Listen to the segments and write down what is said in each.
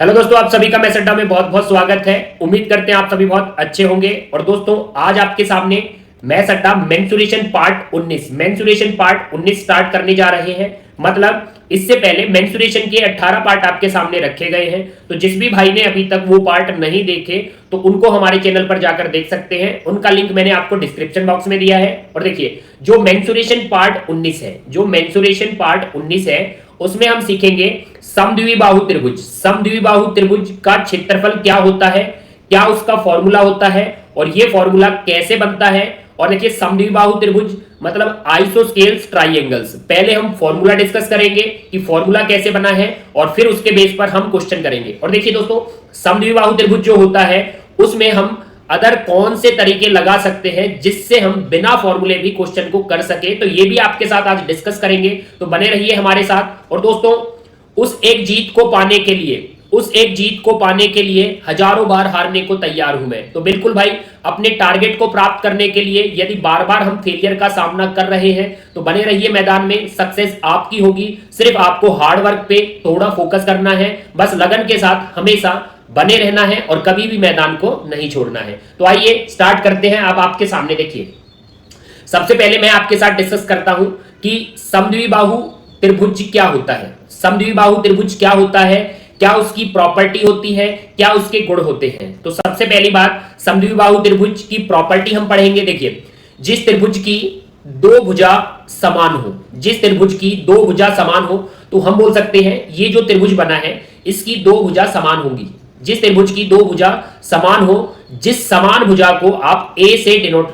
Hello दोस्तों, आप सभी का मैस अड्डा में बहुत बहुत स्वागत है। उम्मीद करते हैं आप सभी बहुत अच्छे होंगे। और दोस्तों, आज आपके सामने मैस अड्डा मेंसुरेशन पार्ट 19 स्टार्ट करने जा रहे हैं। मतलब इससे पहले मेंसुरेशन के 18 पार्ट आपके सामने रखे गए हैं। तो जिस भी भाई ने अभी तक वो पार्ट नहीं देखे तो उनको हमारे चैनल पर जाकर देख सकते हैं। उनका लिंक मैंने आपको डिस्क्रिप्शन बॉक्स में दिया है। और देखिए, जो मेंसुरेशन पार्ट 19 है उसमें हम सीखेंगे समद्विबाहु त्रिभुज का क्षेत्रफल क्या होता है, क्या उसका फॉर्मूला होता है और ये फॉर्मूला कैसे बनता है। और देखिए, समद्विबाहु त्रिभुज मतलब आइसोस्केल्स ट्राइएंगल्स। पहले हम फॉर्मूला डिस्कस करेंगे कि फॉर्मूला कैसे बना है और फिर उसके बेस पर हम क्वेश्चन करेंगे। और देखिए दोस्तों, समद्विबाहु त्रिभुज जो होता है उसमें हम अदर कौन से तरीके लगा सकते हैं जिससे हम बिना फॉर्मूले भी क्वेश्चन को कर सके, तो ये भी आपके साथ आज डिस्कस करेंगे। तो बने रहिए हमारे साथ। और दोस्तों, उस एक जीत को पाने के लिए हजारों बार हारने को तैयार हूं मैं। तो बिल्कुल भाई, अपने टारगेट को प्राप्त करने के लिए यदि बार बार हम फेलियर का सामना कर रहे हैं तो बने रहिए मैदान में। सक्सेस आपकी होगी। सिर्फ आपको हार्ड वर्क पे थोड़ा फोकस करना है, बस लगन के साथ हमेशा बने रहना है और कभी भी मैदान को नहीं छोड़ना है। तो आइए स्टार्ट करते हैं। अब आपके सामने देखिए, सबसे पहले मैं आपके साथ डिस्कस करता हूं कि समद्विबाहु त्रिभुज क्या होता है। समद्विबाहु त्रिभुज क्या होता है, क्या उसकी प्रॉपर्टी होती है, क्या उसके गुण होते हैं। तो सबसे पहली बात, समद्विबाहु त्रिभुज की प्रॉपर्टी हम पढ़ेंगे। देखिए, जिस त्रिभुज की दो भुजा समान हो तो हम बोल सकते हैं ये जो त्रिभुज बना है इसकी दो भुजा समान होंगी। जिस त्रिभुज की दो भुजा समान हो, जिस समान भुजा को आप ए से डिनोट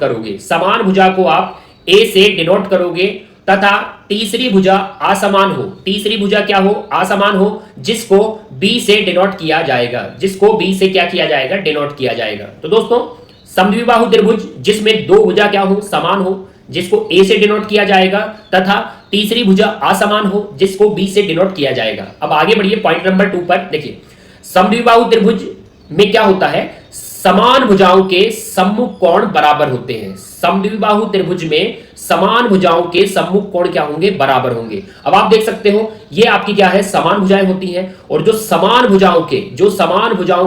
करोगे, तथा तीसरी भुजा असमान हो, जिसको बी से डिनोट किया जाएगा। डिनोट किया जाएगा। तो दोस्तों, समद्विबाहु त्रिभुज जिसमें दो भुजा क्या हो, समान हो, जिसको ए से डिनोट किया जाएगा, तथा तीसरी भुजा असमान हो जिसको बी से डिनोट किया जाएगा। अब आगे बढ़िए पॉइंट नंबर 2 पर। देखिए, समद्विबाहु त्रिभुज में क्या होता है, समान भुजाओं के सम्मुख कोण बराबर होते हैं। समद्विबाहु त्रिभुज में समान भुजाओं के सम्मुख कोण क्या होंगे, बराबर होंगे। अब आप देख सकते हो ये आपकी क्या है, समान भुजाएं होती हैं। और जो समान भुजाओं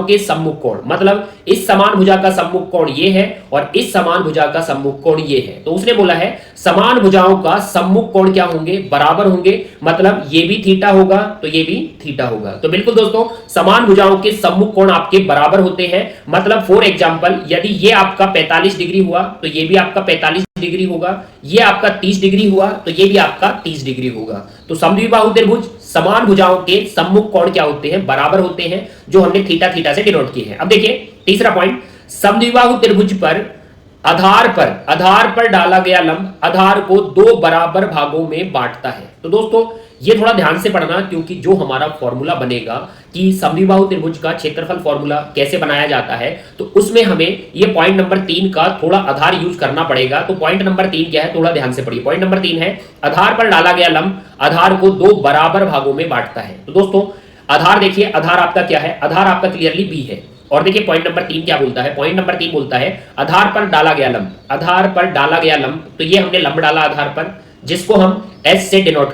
के सम्मुख कोण, मतलब इस समान भुजा का सम्मुख कोण ये है और इस समान भुजा का सम्मुख कोण ये है। तो उसने बोला है समान भुजाओं का सम्मुख कोण क्या होंगे, बराबर होंगे। मतलब ये भी थीटा होगा तो ये भी थीटा होगा। तो बिल्कुल दोस्तों, समान भुजाओं के सम्मुख कोण आपके बराबर होते हैं। मतलब फॉर एग्जांपल, यदि ये आपका 45 डिग्री हुआ तो ये भी आपका 45 डिग्री होगा, ये आपका 30 डिग्री हुआ तो ये भी आपका 30 डिग्री होगा। तो समद्विबाहु त्रिभुज समान भुजाओं के सम्मुख कोण क्या होते हैं, बराबर होते हैं, जो हमने थीटा से डिनोट किए हैं। अब देखिए तीसरा पॉइंट, समद्विबाहु त्रिभुज पर आधार पर डाला गया लंब आधार को दो बराबर भागों में बांटता है। तो दोस्तों, ये थोड़ा ध्यान से पढ़ना, क्योंकि जो हमारा फॉर्मूला बनेगा कि समद्विबाहु त्रिभुज का क्षेत्रफल फॉर्मूला कैसे बनाया जाता है, तो उसमें हमें ये पॉइंट नंबर 3 का थोड़ा आधार यूज करना पड़ेगा। तो पॉइंट नंबर 3 क्या है, थोड़ा ध्यान से पढ़िए। पॉइंट नंबर 3 है, आधार पर डाला गया लंब आधार को दो बराबर भागों में बांटता है। तो दोस्तों, आधार देखिए, आधार आपका क्या है, आधार आपका क्लियरली बी है। और देखिए पॉइंट नंबर 3 क्या बोलता है, पॉइंट नंबर 3 बोलता है आधार पर डाला गया लंब। तो ये हमने लंब डाला आधार पर, जिसको हम एस से डिनोट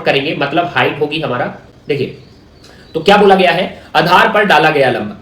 करेंगे, मतलब हाइट होगी हमारा। देखिए, तो क्या बोला गया है, आधार पर डाला गया लंब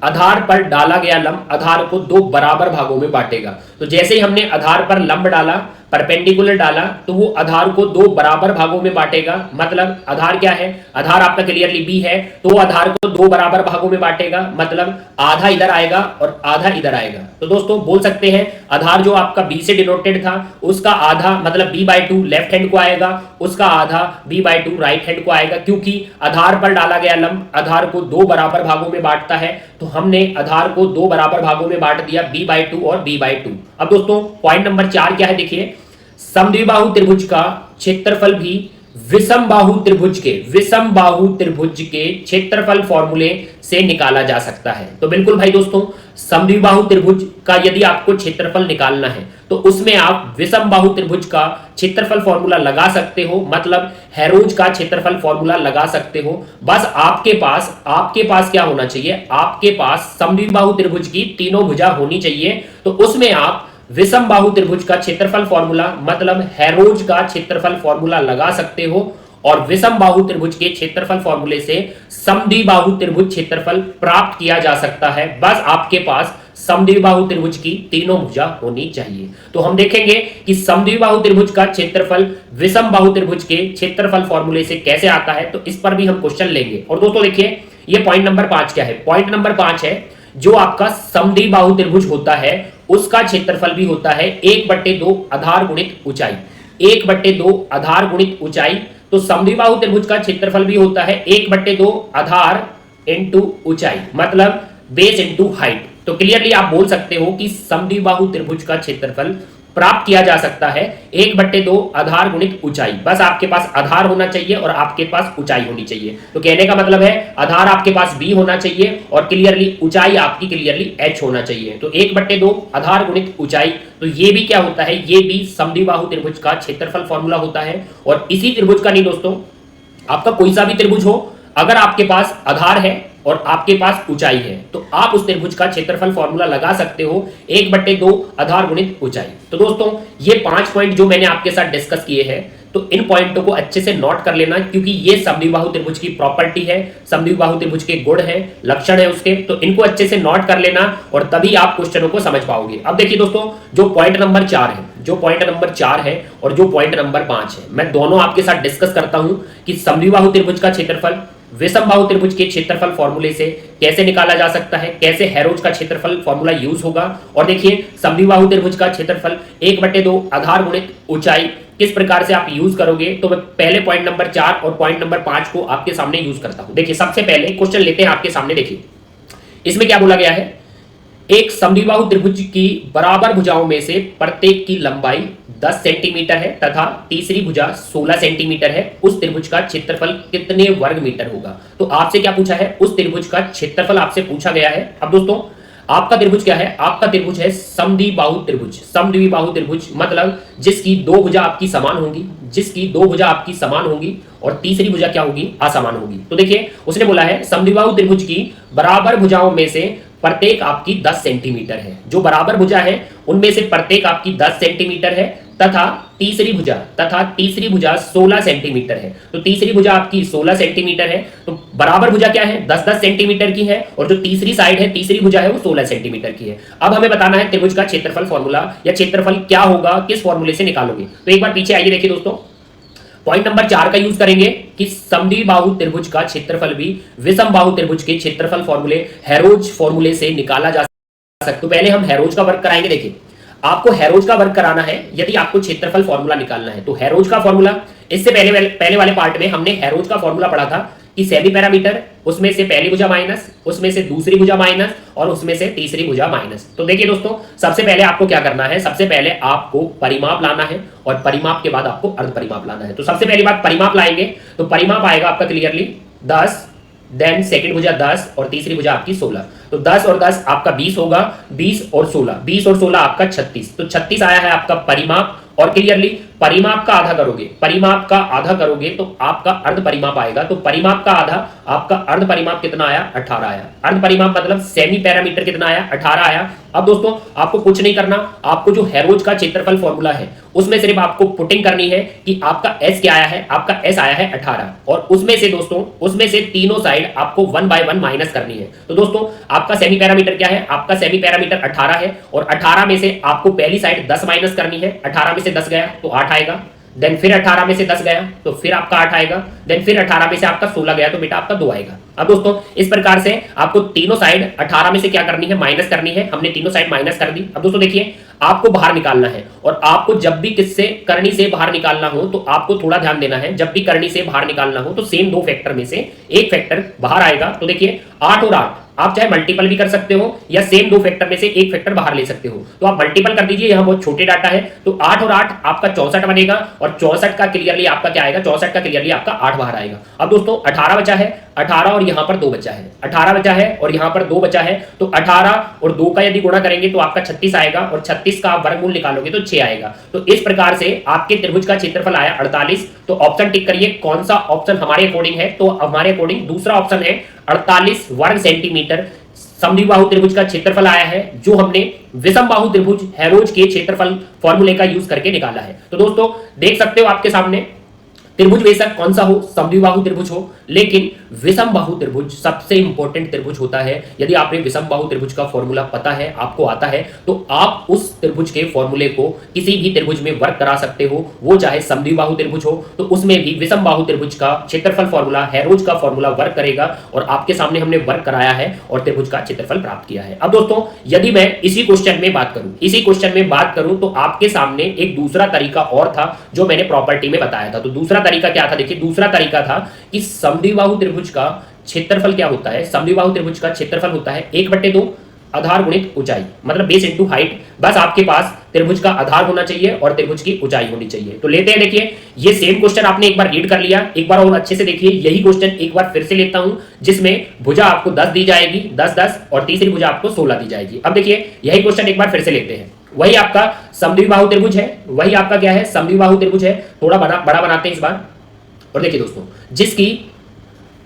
आधार को दो बराबर भागों में बांटेगा। तो जैसे ही हमने आधार पर लंब डाला, परपेंडिकुलर डाला, तो वो आधार को दो बराबर भागों में बांटेगा। मतलब आधार क्या है, आधार आपका क्लियरली बी है, तो वो आधार को दो बराबर भागों में बांटेगा। मतलब आधा इधर आएगा और आधा इधर आएगा। तो दोस्तों, बोल सकते हैं आधार जो आपका बी से डिनोटेड था उसका आधा मतलब b/2 लेफ्ट हैंड को आएगा, उसका आधा b/2 राइट हैंड को आएगा। क्योंकि आधार पर डाला गया लंब आधार को दो बराबर भागों में बांटता है, तो हमने आधार को दो बराबर भागों में बांट दिया, b/2 और b/2। अब दोस्तों, पॉइंट नंबर 4 क्या है, देखिए, समद्विबाहु त्रिभुज का क्षेत्रफल भी विषमबाहु त्रिभुज के क्षेत्रफल फॉर्मूले से निकाला जा सकता है। तो बिल्कुल भाई दोस्तों, समद्विबाहु त्रिभुज का यदि आपको क्षेत्रफल निकालना है तो उसमें आप विषमबाहु त्रिभुज का क्षेत्रफल फॉर्मूला लगा सकते हो, मतलब हेरोज का क्षेत्रफल फॉर्मूला लगा सकते हो। बस आपके पास क्या होना चाहिए, आपके पास समद्विबाहु त्रिभुज की तीनों भुजा होनी चाहिए। तो उसमें आप विषमबाहु त्रिभुज का क्षेत्रफल फॉर्मूला मतलब हेरोज का क्षेत्रफल फॉर्मूला लगा सकते हो और विषम बाहु त्रिभुज के क्षेत्रफल फॉर्मूले से समद्विबाहु त्रिभुज क्षेत्रफल प्राप्त किया जा सकता है। बस आपके पास समद्विबाहु त्रिभुज की तीनों भुजा होनी चाहिए। तो हम देखेंगे कि समद्विबाहु त्रिभुज का क्षेत्रफल विषम बाहु त्रिभुज के क्षेत्रफल फॉर्मूले से कैसे आता है, तो इस पर भी हम क्वेश्चन लेंगे। और दोस्तों देखिए, ये पॉइंट नंबर 5 क्या है? पॉइंट नंबर 5 है, जो आपका समद्विबाहु त्रिभुज होता है उसका क्षेत्रफल भी होता है 1/2 आधार गुणित ऊंचाई। 1/2 आधार गुणित ऊंचाई। तो समद्विबाहु त्रिभुज का क्षेत्रफल भी होता है 1/2 आधार इंटू ऊंचाई, मतलब बेस इंटू हाइट। तो क्लियरली आप बोल सकते हो कि समद्विबाहु त्रिभुज का क्षेत्रफल प्राप्त किया जा सकता है 1/2 आधार गुणित ऊंचाई। बस आपके पास आधार होना चाहिए और आपके पास ऊंचाई होनी चाहिए। तो कहने का मतलब है आधार आपके पास b होना चाहिए और क्लियरली ऊंचाई आपकी क्लियरली h होना चाहिए। तो 1/2 आधार गुणित ऊंचाई, तो ये भी क्या होता है? ये भी समद्विबाहु त्रिभुज का क्षेत्रफल फॉर्मूला होता है। और इसी त्रिभुज का नहीं दोस्तों, आपका कोई सा भी त्रिभुज हो, अगर आपके पास आधार है और आपके पास ऊंचाई है तो आप उस त्रिभुज का क्षेत्रफल फॉर्मूला लगा सकते हो 1/2 आधार गुणित ऊंचाई। तो दोस्तों ये 5 पॉइंट जो मैंने आपके साथ डिस्कस किए हैं, तो इन पॉइंटों को अच्छे से नोट कर लेना, क्योंकि ये समद्विबाहु त्रिभुज की प्रॉपर्टी है, समद्विबाहु त्रिभुज के गुण है, लक्षण है उसके। तो इनको अच्छे से नोट कर लेना और तभी आप क्वेश्चनों को समझ पाओगे। अब देखिए दोस्तों, जो पॉइंट नंबर 4 है, जो पॉइंट नंबर 4 है और जो पॉइंट नंबर 5 है, मैं दोनों आपके साथ डिस्कस करता हूं कि समद्विबाहु त्रिभुज का क्षेत्रफल विषम बाहु त्रिभुज के क्षेत्रफल फॉर्मूले से कैसे निकाला जा सकता है, कैसे हेरोज का क्षेत्रफल फॉर्मूला यूज होगा। और देखिए समद्विबाहु त्रिभुज का क्षेत्रफल 1/2 आधार गुणित ऊंचाई किस प्रकार से आप यूज करोगे। तो मैं पहले पॉइंट नंबर 4 और पॉइंट नंबर 5 को आपके सामने यूज करता हूं। देखिए सबसे पहले क्वेश्चन लेते हैं आपके सामने। देखिए इसमें क्या बोला गया है, एक समद्विबाहु त्रिभुज की बराबर भुजाओं में से प्रत्येक की लंबाई 10 सेंटीमीटर है तथा तीसरी भुजा 16 सेंटीमीटर है। उस त्रिभुज का क्षेत्रफल कितने वर्ग मीटर होगा? तो आपसे क्या पूछा है? उस त्रिभुज का क्षेत्रफल आपसे पूछा गया है। अब दोस्तों आपका त्रिभुज क्या है? आपका त्रिभुज है समद्विबाहु त्रिभुज। समद्विबाहु त्रिभुज मतलब जिसकी दो भुजा आपकी समान होंगी, जिसकी दो भुजा आपकी समान होंगी और तीसरी भुजा क्या होगी? असमान होगी। तो देखिए उसने बोला है समद्विबाहु त्रिभुज की बराबर भुजाओं में से प्रत्येक आपकी 10 सेंटीमीटर है। जो बराबर भुजा है उनमें से प्रत्येक आपकी 10 सेंटीमीटर है तथा तीसरी भुजा 16 सेंटीमीटर है। तो तीसरी भुजा आपकी 16 सेंटीमीटर है। तो बराबर भुजा क्या है? 10-10 सेंटीमीटर की है और जो तीसरी साइड है, तीसरी भुजा है, वो 16 सेंटीमीटर की है। अब हमें बताना है त्रिभुज का क्षेत्रफल फॉर्मूला या क्षेत्रफल क्या होगा, किस फॉर्मूले से निकालोगे। तो एक बार पीछे आइए, देखिए दोस्तों पॉइंट नंबर 4 का यूज करेंगे कि समद्विबाहु त्रिभुज का क्षेत्रफल भी विषम बाहु त्रिभुज के क्षेत्रफल फॉर्मूले हेरोज फॉर्मूले से निकाला जा सकता है। तो पहले हम हेरोज का वर्क कराएंगे। देखिए आपको हेरोज का वर्क कराना है यदि आपको क्षेत्रफल फॉर्मूला निकालना है। तो हेरोज का फॉर्मूला, इससे पहले वाले पार्ट में हमने हेरोज का फॉर्मूला पढ़ा था कि सेमी पैरामीटर, उसमें से पहली भुजा माइनस, उसमें से दूसरी भुजा माइनस और उसमें से तीसरी भुजा माइनस। तो देखिए दोस्तों सबसे पहले आपको क्या करना है? सबसे पहले आपको परिमाप लाना है और परिमाप के बाद आपको अर्ध परिमाप लाना है। तो सबसे पहली बात परिमाप लाएंगे, तो परिमाप आएगा आपका क्लियरली 10, देन सेकंड भुजा 10 और तीसरी भुजा आपकी 16। तो 10 और 10 आपका 20 होगा, 20 और 16 आपका 36। तो 36 आया है आपका परिमाप। और क्लियरली परिमाप का आधा करोगे, परिमाप का आधा करोगे तो आपका अर्ध परिमाप आएगा। तो परिमाप का आधा आपका अर्ध परिमाप कितना आया? 18 आया। अर्ध परिमाप मतलब सेमी पैरामीटर कितना आया? 18 आया। अब दोस्तों आपको कुछ नहीं करना, आपको जो हेरोज का क्षेत्रफल फॉर्मूला है उसमें सिर्फ आपको पुटिंग करनी है कि आपका एस क्या आया है। आपका एस आया है 18 और उसमें से दोस्तों उसमें से तीनों साइड आपको 1 by 1 माइनस करनी है। तो दोस्तों आपका सेमी पैरामीटर क्या है? आपका सेमी पैरामीटर 18 है और 18 में से आपको पहली साइड 10 माइनस करनी है। 18 में से 10 गया तो 8 आएगा, देन फिर 18 में से 10 गया तो फिर आपका 8 आएगा, देन फिर 18 में से आपका 16 गया तो बेटा आपका 2 आएगा। अब दोस्तों इस प्रकार से आपको तीनों साइड 18 में से क्या करनी है? माइनस करनी है। हमने तीनों साइड माइनस कर दी। अब दोस्तों देखिए आपको बाहर निकालना है और आपको जब भी किससे करनी से बाहर निकालना हो तो आपको थोड़ा ध्यान देना है। जब भी करनी से बाहर निकालना हो तो सेम दो फैक्टर में से एक फैक्टर बाहर आएगा। तो देखिए 8 और 8 आप चाहे मल्टीपल भी कर सकते हो या सेम दो फैक्टर में से एक फैक्टर बाहर ले सकते हो। तो आप मल्टीपल कर दीजिए, यहां बहुत छोटे डाटा है। तो 8 और 8 आपका 64 बनेगा और 64 का क्लियरली आपका क्या आएगा? 64 का क्लियरली आपका 8 बाहर आएगा। अब दोस्तों 18 बचा है, 18 और यहां पर 2 बचा है, 18 बचा है और यहां पर 2 बचा है। तो 18 और 2 का यदि गुणा करेंगे तो आपका 36 आएगा और 36 का वर्गमूल निकालोगे तो 6 आएगा। तो इस प्रकार से आपके त्रिभुज का क्षेत्रफल आया 48। तो ऑप्शन टिक करिए, कौन सा ऑप्शन हमारे अकॉर्डिंग है? तो हमारे अकॉर्डिंग दूसरा ऑप्शन है 48 वर्ग सेंटीमीटर समद्विबाहु त्रिभुज का क्षेत्रफल आया है, जो हमने विषम बाहु त्रिभुज हेरोज के क्षेत्रफल फॉर्मूले का यूज करके निकाला है। तो दोस्तों देख सकते हो आपके सामने त्रिभुज बेशक कौन सा हो, समद्विबाहु त्रिभुज हो, लेकिन विषम बाहु त्रिभुज सबसे इंपॉर्टेंट त्रिभुज होता है। यदि आपने विषम बाहु त्रिभुज का फॉर्मूला पता है, आपको आता है, तो आप उस त्रिभुज के फॉर्मूले को किसी भी त्रिभुज में वर्क करा सकते हो। वो चाहे समद्विबाहु त्रिभुज हो तो उसमें भी विषम बाहु त्रिभुज का क्षेत्रफल फॉर्मूला, हेरोज का फॉर्मूला वर्क करेगा, और आपके सामने हमने वर्क कराया है और त्रिभुज का क्षेत्रफल प्राप्त किया है। अब दोस्तों यदि मैं इसी क्वेश्चन में बात करूं तो आपके सामने एक दूसरा तरीका और था जो मैंने प्रॉपर्टी में बताया था। तो दूसरा तरीका क्या था, देखिए दूसरा तरीका था कि समद्विबाहु त्रिभुज का क्षेत्रफल क्या होता है। समद्विबाहु त्रिभुज का क्षेत्रफल होता है 1/2 आधार गुणित ऊंचाई, मतलब बेस इनटू हाइट। बस आपके पास त्रिभुज का आधार होना चाहिए और त्रिभुज की ऊंचाई होनी चाहिए। तो लेते हैं, देखिए ये सेम क्वेश्चन आपने एक बार रीड कर लिया, एक बार और अच्छे से देखिए। यही क्वेश्चन एक बार फिर से लेता हूं जिसमें भुजा आपको 10 दी जाएगी, 10 और तीसरी भुजा आपको 16 दी जाएगी। अब देखिए यही क्वेश्चन एक बार फिर से लेते हैं। वही आपका समद्विबाहु त्रिभुज है, वही आपका क्या है, समद्विबाहु त्रिभुज है। थोड़ा बड़ा बनाते हैं इस बार। और देखिए दोस्तों, जिसकी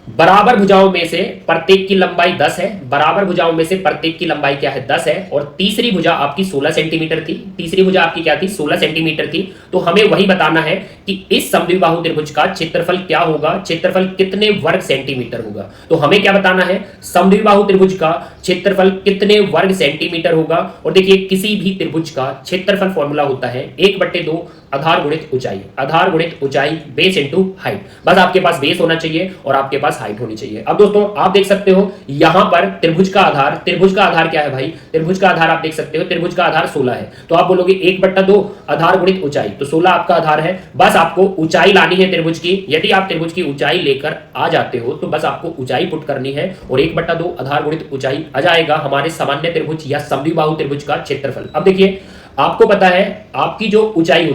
बराबर भुजाओं में से प्रत्येक की लंबाई 10 है, बराबर भुजाओं में से प्रत्येक की लंबाई क्या है, 10 है, और तीसरी भुजा आपकी 16 सेंटीमीटर थी। तीसरी भुजा आपकी क्या थी, 16 सेंटीमीटर थी। तो हमें वही बताना है कि इस समद्विबाहु त्रिभुज का क्षेत्रफल क्या होगा, क्षेत्रफल कितने वर्ग सेंटीमीटर होगा। तो हमें क्या बताना है, समद्विबाहु त्रिभुज का क्षेत्रफल कितने वर्ग सेंटीमीटर होगा। और देखिए किसी भी त्रिभुज का क्षेत्रफल फॉर्मूला होता है 1/2 आधार गुणित ऊंचाई, आधार गुणित ऊंचाई बेस इनटू हाइट। बस आपके पास बेस होना चाहिए और आपके पास हाइट होनी चाहिए। अब दोस्तों आप देख सकते हो यहां पर त्रिभुज का आधार क्या है भाई, त्रिभुज का आधार आप देख सकते हो, त्रिभुज का आधार 16 है। तो आप बोलोगे 1/2 आधार गुणित ऊंचाई, तो 16 आपका आधार है। बस आपको ऊंचाई लानी है त्रिभुज की। यदि आप त्रिभुज की ऊंचाई लेकर आ जाते हो तो बस आपको ऊंचाई पुट करनी है और 1/2 आधार गुणित ऊंचाई आ जाएगा हमारे सामान्य त्रिभुज या समद्विबाहु त्रिभुज का क्षेत्रफल। अब देखिए आपको पता है आपकी जो ऊंचाई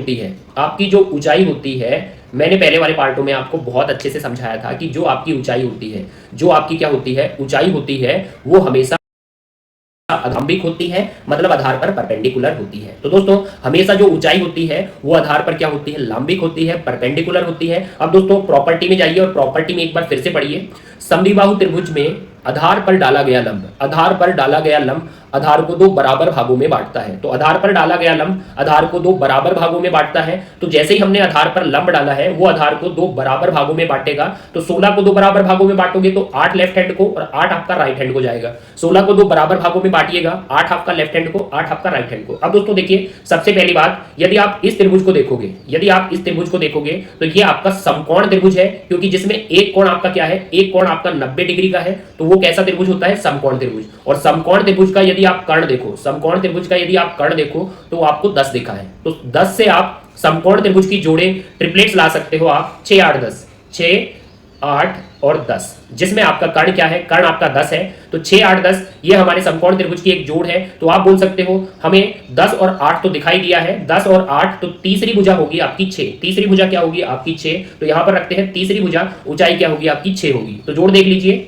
होती है, मैंने पहले वाले पार्टों में आपको बहुत अच्छे से समझाया था कि जो आपकी ऊंचाई होती है, जो आपकी क्या होती है, ऊंचाई होती है, वो हमेशा लंबिक होती है, मतलब आधार पर परपेंडिकुलर होती है। तो दोस्तों हमेशा जो ऊंचाई होती है वो आधार पर क्या होती है, लंबिक होती है, परपेंडिकुलर होती है। अब दोस्तों प्रॉपर्टी में जाइए और प्रॉपर्टी में एक बार फिर से पढ़िए। समद्विबाहु त्रिभुज में आधार पर डाला गया लंब आधार को 2 बराबर भागों में बांटता है। तो आधार पर डाला गया लंब आधार को 2 बराबर भागों में बांटता है। तो जैसे ही हमने आधार पर लंब डाला है वो आधार को 2 बराबर भागों में बांटेगा। तो 16 को 2 बराबर भागों में बांटोगे तो 8 लेफ्ट हैंड को और 8 आपका राइट हैंड को जाएगा। 16 को 2 बराबर भागों में बांटिएगा, 8 आपका लेफ्ट हैंड को, 8 आपका राइट हैंड को। अब दोस्तों देखिए सबसे पहली बात, यदि आप इस त्रिभुज को देखोगे तो ये आपका समकोण त्रिभुज है, क्योंकि जिसमें एक कोण आपका क्या है, एक कोण आपका 90 डिग्री का है। तो वो कैसा त्रिभुज होता है, समकोण त्रिभुज। और समकोण त्रिभुज का यदि आप कर्ण देखो, तो आपको 10 दिखा है। तो 10 से आप समकोण त्रिभुज की जोड़े ट्रिपलेट्स ला सकते हो आप, 6 8 10, 6 8 और 10, जिसमें आपका कर्ण क्या है, कर्ण आपका 10 है। तो 6 8 10 ये हमारे समकोण त्रिभुज की एक जोड़ है। तो आप बोल सकते हो हमें 10 और 8 तो दिखाई दिया है, 10 और 8, तो तीसरी भुजा होगी आपकी 6। तीसरी भुजा क्या होगी आपकी 6। तो यहां पर रखते हैं तीसरी भुजा, ऊंचाई क्या होगी आपकी 6 होगी। तो जोड़ देख लीजिए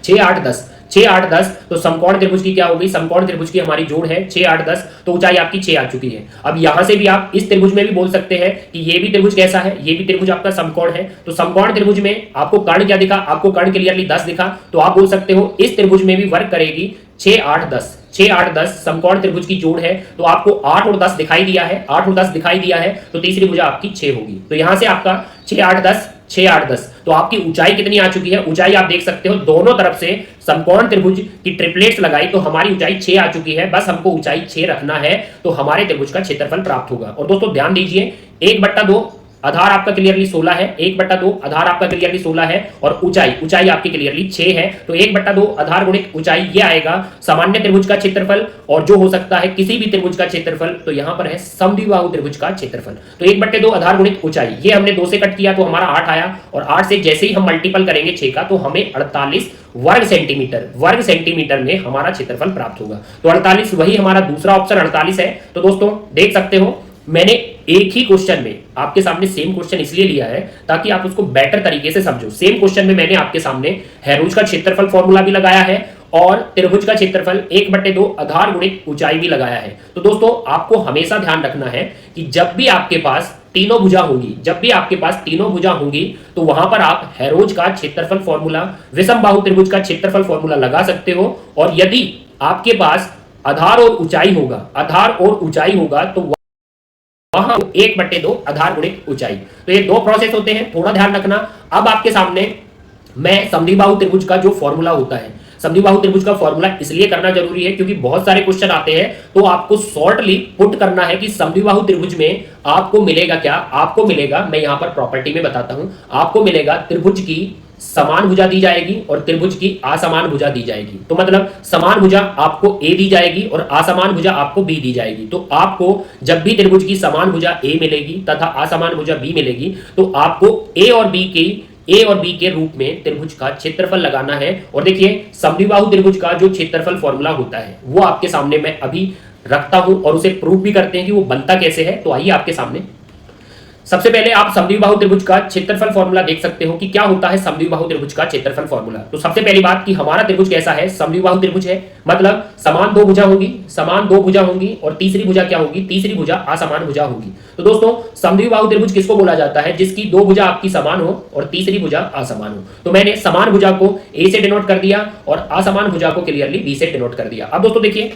6 8 10, 6 8 10, तो समकोण त्रिभुज की क्या होगी, समकोण त्रिभुज की हमारी जोड़ है 6 8 10, तो ऊंचाई आपकी 6 आ चुकी है। अब यहां से भी आप इस त्रिभुज में भी बोल सकते हैं कि ये भी त्रिभुज कैसा है, ये भी त्रिभुज आपका समकोण है। तो समकोण त्रिभुज में आपको कर्ण क्या दिखा, आपको कर्ण क्लियरली 10 दिखा। तो आप बोल सकते हो इस त्रिभुज में भी वर्क करेगी 6 8 10, 6 8 10 समकोण त्रिभुज की जोड़ है। तो आपको 8 और 10 दिखाई दिया है, 8 और 10 दिखाई दिया है, तो तीसरी भुजा आपकी 6 होगी। तो यहां से आपका 6 8 10, 6 8 10, तो आपकी ऊंचाई कितनी आ चुकी है, ऊंचाई आप देख सकते हो दोनों तरफ से समकोण त्रिभुज की ट्रिपलेट्स लगाई तो हमारी ऊंचाई 6 आ चुकी है। बस हमको ऊंचाई 6 रखना है तो हमारे त्रिभुज का क्षेत्रफल प्राप्त होगा। और दोस्तों ध्यान दीजिए 1/2 आधार आपका क्लियरली 16 है, 1/2 आधार आपका क्लियरली 16 है, और ऊंचाई आपकी क्लियरली 6 है। तो 1/2 आधार गुणित ऊंचाई ये आएगा सामान्य त्रिभुज का क्षेत्रफल, और जो हो सकता है किसी भी त्रिभुज का क्षेत्रफल। तो यहां पर है समद्विबाहु त्रिभुज का क्षेत्रफल। तो 1/2 आधार गुणित ऊंचाई, ये हमने 2 से कट किया तो हमारा 8 आया, और 8 से जैसे ही हम मल्टीपल करेंगे 6 का तो हमें 48 वर्ग सेंटीमीटर में हमारा क्षेत्रफल प्राप्त होगा। तो 48 वही हमारा दूसरा ऑप्शन 48 है। तो दोस्तों देख सकते हो मैंने एक ही क्वेश्चन में आपके सामने सेम क्वेश्चन इसलिए लिया है ताकि आप उसको बेटर तरीके से समझो। सेम क्वेश्चन में मैंने आपके सामने हेरोज का क्षेत्रफल फॉर्मूला भी लगाया है और त्रिभुज का क्षेत्रफल 1/2 आधार गुणित ऊंचाई भी लगाया है। तो दोस्तों आपको हमेशा ध्यान रखना है कि जब भी आपके पास तीनों भुजा होंगी तो वहां पर आप हेरोज का क्षेत्रफल फॉर्मूला, विषम बाहु त्रिभुज का क्षेत्रफल फॉर्मूला लगा सकते हो। और यदि आपके पास आधार और ऊंचाई होगा तो वहां 1/2 आधार गुणित ऊंचाई। तो ये दो प्रोसेस होते हैं, थोड़ा ध्यान रखना। अब आपके सामने मैं समद्विबाहु त्रिभुज का जो फॉर्मूला होता है, समद्विबाहु त्रिभुज का फॉर्मूला इसलिए करना जरूरी है क्योंकि बहुत सारे क्वेश्चन आते हैं, तो आपको शॉर्टली पुट करना है कि समद्विबाहु त्रिभुज में आपको मिलेगा क्या। आपको मिलेगा, मैं यहां पर प्रॉपर्टी में बताता हूं, आपको मिलेगा त्रिभुज की समान भुजा दी जाएगी और त्रिभुज की असमान भुजा दी जाएगी। तो मतलब समान भुजा आपको ए दी जाएगी और असमान भुजा आपको बी दी जाएगी। तो आपको जब भी त्रिभुज की समान भुजा ए मिलेगी तथा असमान भुजा बी मिलेगी, तो आपको ए और बी के रूप में त्रिभुज का क्षेत्रफल लगाना है। और देखिए समद्विबाहु त्रिभुज का जो क्षेत्रफल फॉर्मूला होता है वो आपके सामने मैं अभी रखता हूं और उसे प्रूफ भी करते हैं कि वो बनता कैसे है। तो आइए आपके सामने सबसे पहले आप समद्विबाहु त्रिभुज का क्षेत्रफल फॉर्मूला देख सकते हो कि क्या होता है समद्विबाहु त्रिभुज का क्षेत्रफल फॉर्मूला। तो सबसे पहली बात कि हमारा त्रिभुज कैसा है, समद्विबाहु त्रिभुज है, मतलब समान दो भुजा होंगी और तीसरी भुजा क्या होगी, तीसरी भुजा असमान भुजा होगी। तो दोस्तों समद्विबाहु त्रिभुज किसको बोला जाता है, जिसकी दो भुजा आपकी समान हो और तीसरी भुजा असमान हो। तो मैंने समान भुजा को ए से डिनोट कर दिया और असमान भुजा को क्लियरली बी से डिनोट कर दिया। अब दोस्तों देखिए